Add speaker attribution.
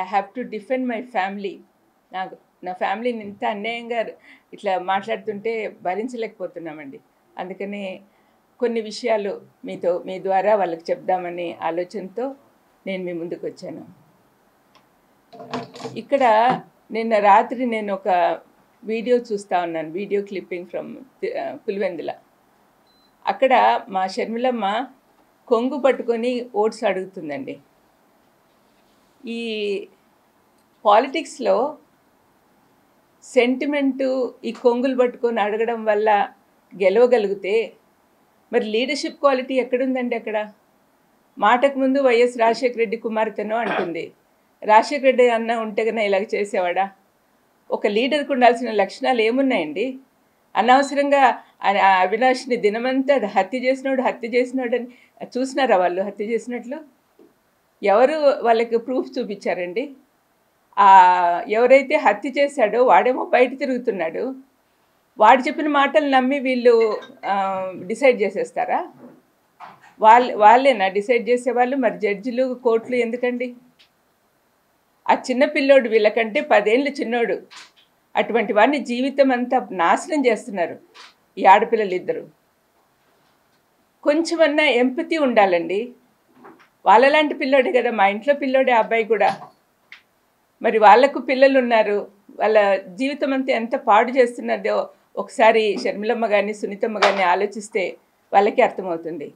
Speaker 1: I have to defend my family. నా ఫ్యామిలీని ఇంత అన్యాయంగా ఇట్లా మాట్లాడుతుంటే భరించలేకపోతున్నామండి. అందుకనే కొన్ని విషయాలు మీ ద్వారా వాళ్ళకి చెప్దామనే ఆలోచనతో నేను మీ ముందుకు వచ్చాను. ఇక్కడ నిన్న రాత్రి నేను ఒక వీడియో చూస్తూ ఉన్నాను, వీడియో క్లిప్పింగ్ ఫ్రమ్ పులివెందుల. అక్కడ మా షర్మిలమ్మ కొంగు పట్టుకొని ఓట్స్ అడుగుతుందండి. ఈ పాలిటిక్స్లో సెంటిమెంటు ఈ కొంగులు పట్టుకొని అడగడం వల్ల గెలవగలిగితే మరి లీడర్షిప్ క్వాలిటీ ఎక్కడుందండి? అక్కడ మాటకు ముందు వైఎస్ రాజశేఖర రెడ్డి కుమార్తెనో అంటుంది. రాజశేఖర రెడ్డి అన్న ఉంటే కన్నా ఇలాగ చేసేవాడా? ఒక లీడర్కి ఉండాల్సిన లక్షణాలు ఏమున్నాయండి? అనవసరంగా అవినాష్ని దినమంతా హత్య చేసినోడని చూసినారా వాళ్ళు హత్య చేసినట్లు? ఎవరు వాళ్ళకి ప్రూఫ్ చూపించారండి? ఎవరైతే హత్య చేశాడో వాడేమో బయట తిరుగుతున్నాడు. వాడు చెప్పిన మాటలు నమ్మి వీళ్ళు డిసైడ్ చేసేస్తారా? వాళ్ళేనా డిసైడ్ చేసేవాళ్ళు? మరి జడ్జిలు, కోర్టులు ఎందుకండి? ఆ చిన్న పిల్లోడు వీళ్ళకంటే 10 ఏళ్ళు చిన్నోడు. అటువంటి వాడిని జీవితం అంతా నాశనం చేస్తున్నారు ఈ ఆడపిల్లలు ఇద్దరు. కొంచెమన్నా ఎంపతి ఉండాలండి. వాళ్ళలాంటి పిల్లోడే కదా, మా ఇంట్లో పిల్లోడే అబ్బాయి కూడా. మరి వాళ్లకు పిల్లలు ఉన్నారు, వాళ్ళ జీవితం అంతా ఎంత పాడు చేస్తున్నదో ఒకసారి షర్మిలమ్మ కానీ సునీతమ్మ కానీ ఆలోచిస్తే వాళ్ళకి అర్థమవుతుంది.